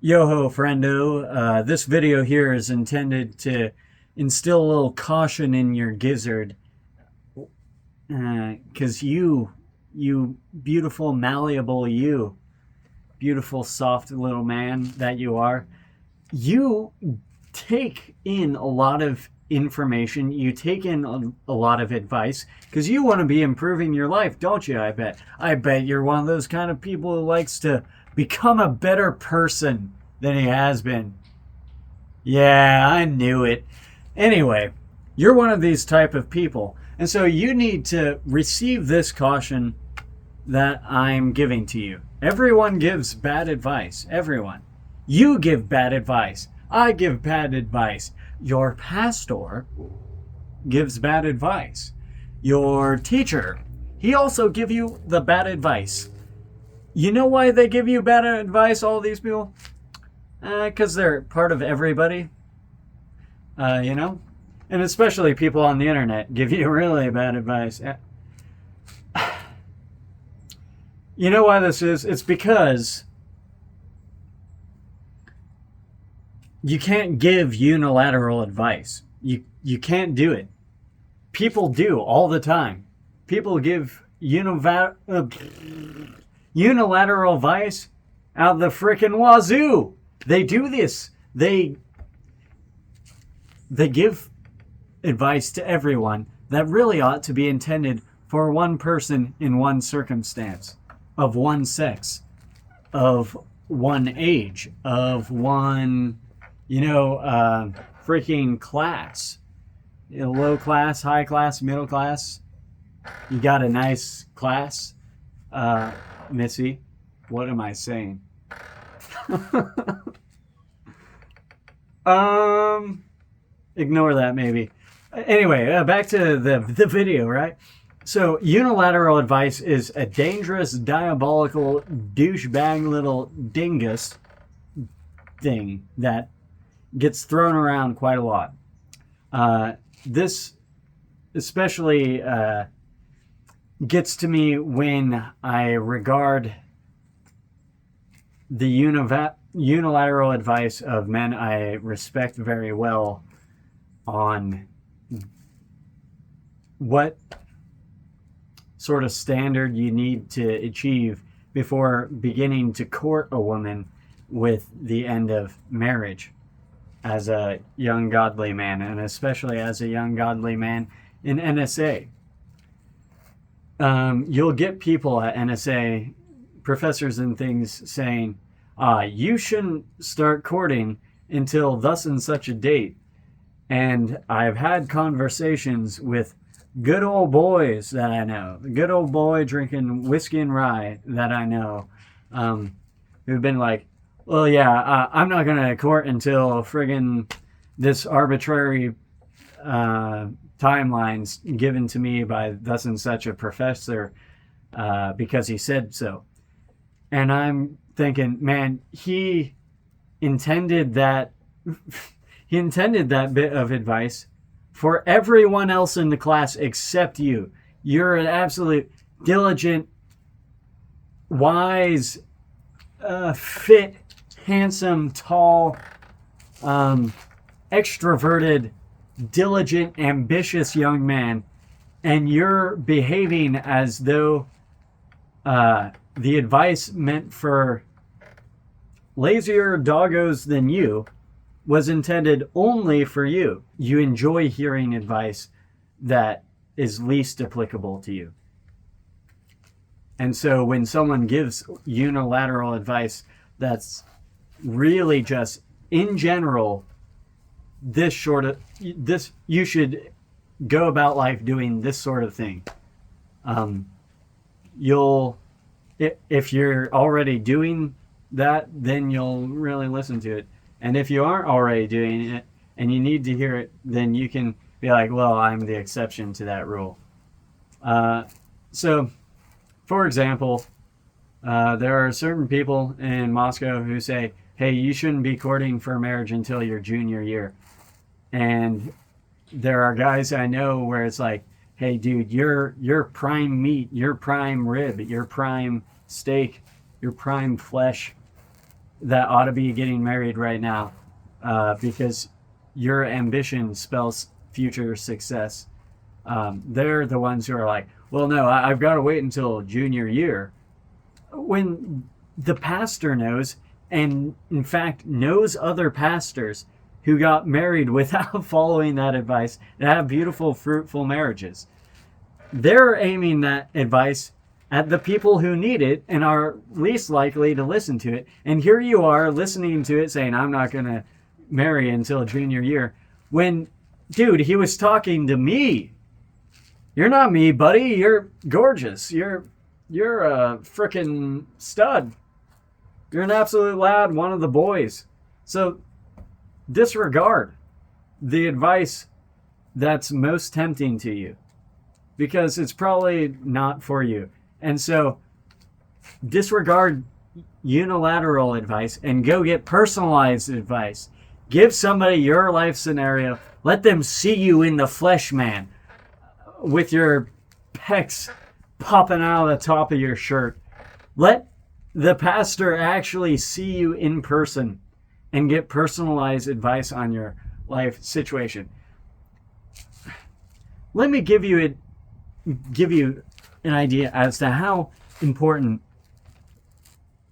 Yo-ho, friendo. This video here is intended to instill a little caution in your gizzard. Because you beautiful, malleable beautiful, soft little man that you are, you take in a lot of information. You take in a lot of advice because you want to be improving your life, don't you? I bet you're one of those kind of people who likes to become a better person than he has been. Yeah, I knew it. Anyway, you're one of these type of people, and so you need to receive this caution that I'm giving to you. Everyone gives bad advice. Everyone. You give bad advice. I give bad advice. Your pastor gives bad advice. Your teacher, he also give you the bad advice. You know why they give you bad advice, all these people? Because they're part of everybody, you know? And especially people on the internet give you really bad advice. You know why this is? It's because you can't give unilateral advice. You can't do it. People do all the time. People give unilateral advice out the frickin' wazoo. They do this. They give advice to everyone that really ought to be intended for one person in one circumstance, of one sex, of one age, of one, freaking class. Low class, high class, middle class. You got a nice class. Missy, what am I saying? Ignore that maybe. Anyway, back to the video, right? So unilateral advice is a dangerous, diabolical, douchebag little dingus thing that gets thrown around quite a lot. This especially gets to me when I regard the unilateral advice of men I respect very well on what sort of standard you need to achieve before beginning to court a woman with the end of marriage as a young godly man, and especially as a young godly man in NSA. You'll get people at NSA, professors and things, saying, you shouldn't start courting until thus and such a date. And I've had conversations with good old boys that I know, good old boy drinking whiskey and rye that I know, who've been like, well, yeah, I'm not going to court until friggin' this arbitrary timeline's given to me by thus and such a professor because he said so. And I'm thinking, man, he intended that bit of advice for everyone else in the class except you. You're an absolute diligent, wise, fit, handsome, tall, extroverted, diligent, ambitious young man, and you're behaving as though the advice meant for lazier doggos than you was intended only for you. You enjoy hearing advice that is least applicable to you. And so when someone gives unilateral advice that's really just in general, you should go about life doing this sort of thing. If you're already doing that, then you'll really listen to it. And if you aren't already doing it and you need to hear it, then you can be like, well, I'm the exception to that rule. So, for example, there are certain people in Moscow who say, hey, you shouldn't be courting for marriage until your junior year. And there are guys I know where it's like, hey, dude, your prime meat, your prime rib, your prime steak, your prime flesh that ought to be getting married right now, because your ambition spells future success. They're the ones who are like, well, no, I've got to wait until junior year. When the pastor knows, and in fact knows other pastors who got married without following that advice and have beautiful, fruitful marriages. They're aiming that advice at the people who need it and are least likely to listen to it. And here you are listening to it saying, I'm not going to marry until junior year. When, dude, he was talking to me. You're not me, buddy. You're gorgeous. You're a frickin' stud. You're an absolute lad, one of the boys. So disregard the advice that's most tempting to you, because it's probably not for you. And so disregard unilateral advice and go get personalized advice. Give somebody your life scenario. Let them see you in the flesh, man, with your pecs popping out of the top of your shirt. Let the pastor actually see you in person and get personalized advice on your life situation. Let me give you an idea as to how important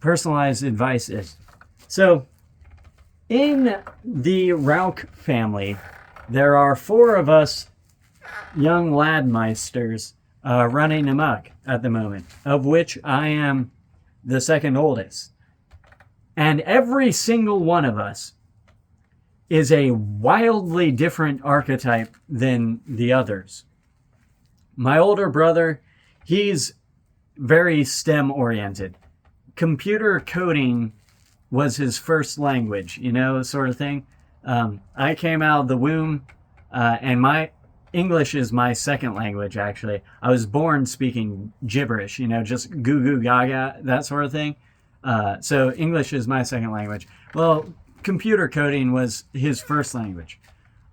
personalized advice is. So, in the Rauch family, there are 4 of us young ladmeisters running amok at the moment, of which I am the second oldest. And every single one of us is a wildly different archetype than the others. My older brother, he's very STEM oriented. Computer coding was his first language, sort of thing. I came out of the womb, and my English is my second language, actually. I was born speaking gibberish, just goo goo gaga, that sort of thing. So English is my second language. Well, computer coding was his first language.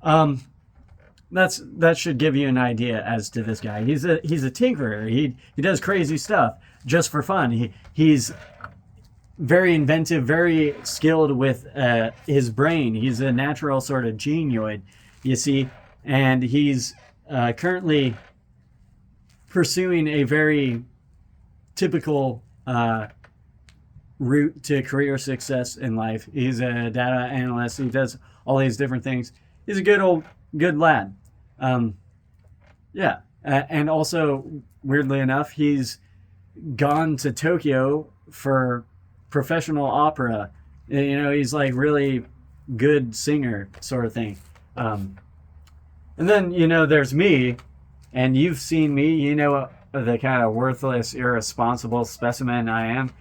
That should give you an idea as to this guy. He's a tinkerer. He does crazy stuff just for fun. He's very inventive, very skilled with his brain. He's a natural sort of genioid, you see. And he's currently pursuing a very typical route to career success in life. He's a data analyst. He does all these different things. He's a good lad. And also, weirdly enough, he's gone to Tokyo for professional opera. He's like really good singer sort of thing. And then, there's me, and you've seen me, the kind of worthless, irresponsible specimen I am.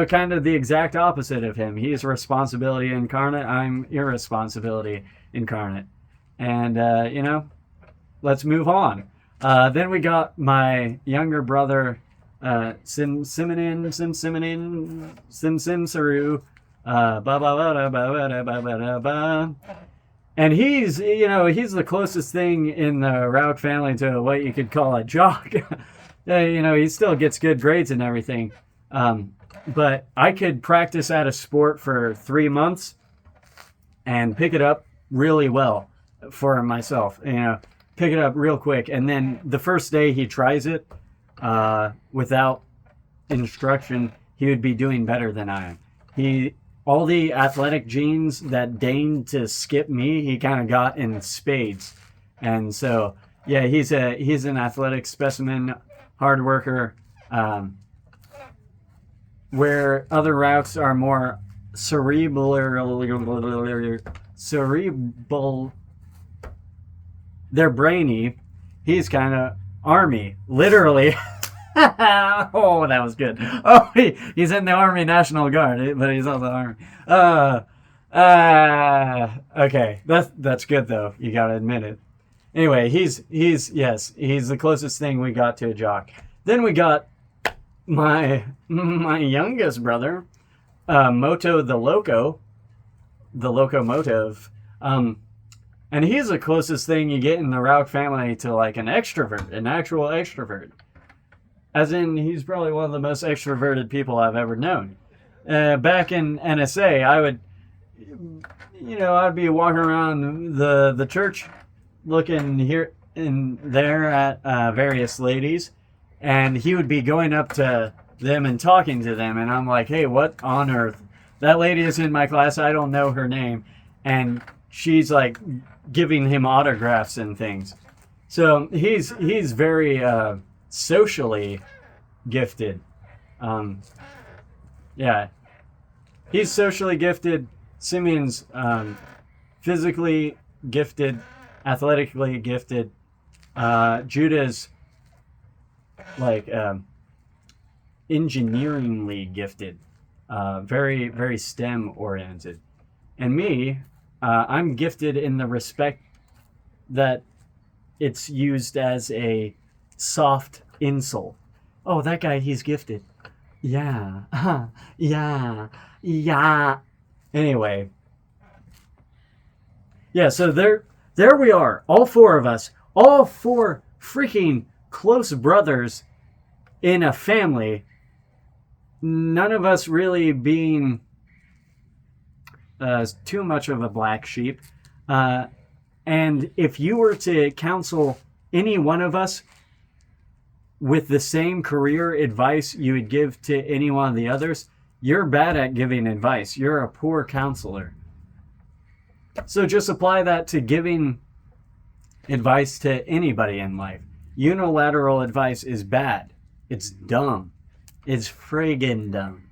Kind of the exact opposite of him. He's responsibility incarnate. I'm irresponsibility incarnate. And, let's move on. Then we got my younger brother, Sim Saru, and he's the closest thing in the Rauch family to what you could call a jock. He still gets good grades and everything. But I could practice at a sport for 3 months and pick it up really well for myself. Pick it up real quick. And then the first day he tries it without instruction, he would be doing better than I am. All the athletic genes that deigned to skip me, he kind of got in spades. And so, yeah, he's an athletic specimen, hard worker, where other Rauchs are more cerebral. They're brainy. He's kind of army, literally. Oh, that was good. Oh, he's in the Army National Guard, but he's also Army. Okay, that's good though. You gotta admit it. Anyway, he's the closest thing we got to a jock. Then we got my youngest brother, Moto the locomotive. And he's the closest thing you get in the Rauch family to like an extrovert, an actual extrovert. As in, he's probably one of the most extroverted people I've ever known. back in NSA, I would, I'd be walking around the church, looking here and there at various ladies, and he would be going up to them and talking to them, and I'm like, hey, what on earth? That lady is in my class. I don't know her name, and she's like giving him autographs and things. So he's very socially gifted. Yeah, he's socially gifted. Simeon's physically gifted, athletically gifted. Judah's like engineeringly gifted, very, very STEM oriented. And me, I'm gifted in the respect that it's used as a soft insult. Oh, that guy, he's gifted. Yeah. Yeah. Yeah. Anyway. Yeah, so there we are. All four of us. All four freaking close brothers in a family. None of us really being too much of a black sheep. And if you were to counsel any one of us with the same career advice you would give to any one of the others, you're bad at giving advice. You're a poor counselor. So just apply that to giving advice to anybody in life. Unilateral advice is bad. It's dumb. It's friggin' dumb.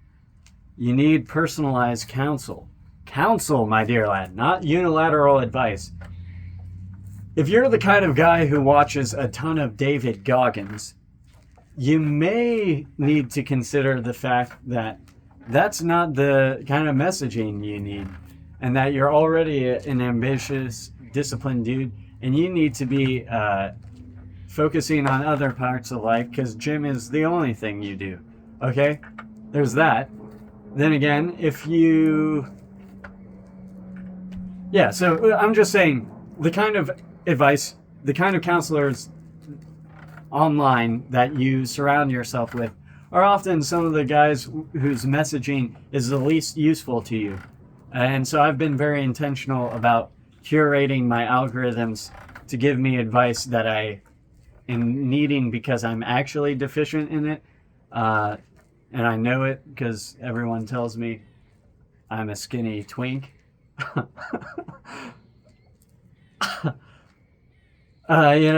You need personalized counsel. Counsel, my dear lad, not unilateral advice. If you're the kind of guy who watches a ton of David Goggins, you may need to consider the fact that that's not the kind of messaging you need, and that you're already an ambitious, disciplined dude, and you need to be focusing on other parts of life, because gym is the only thing you do. Okay? There's that. Then again, if you... Yeah, so I'm just saying, the kind of advice, the kind of counselors online that you surround yourself with are often some of the guys whose messaging is the least useful to you. And so I've been very intentional about curating my algorithms to give me advice that I am needing because I'm actually deficient in it. And I know it because everyone tells me I'm a skinny twink.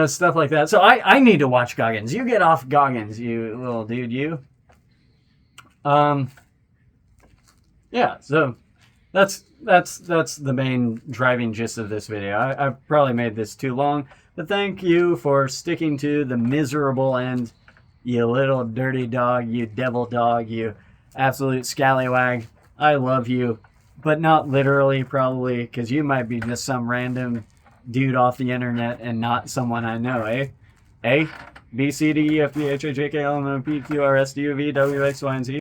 Stuff like that. So I need to watch Goggins. You get off Goggins, you little dude, you. Yeah, so that's the main driving gist of this video. I probably made this too long, but thank you for sticking to the miserable end, you little dirty dog, you devil dog, you absolute scallywag. I love you, but not literally, probably, because you might be just some random dude off the internet and not someone I know, eh? A, B, C, D, E, F, G, H, I, J, K, L, M, N, P, Q, R, S, T, U, V, W, X, Y, and Z.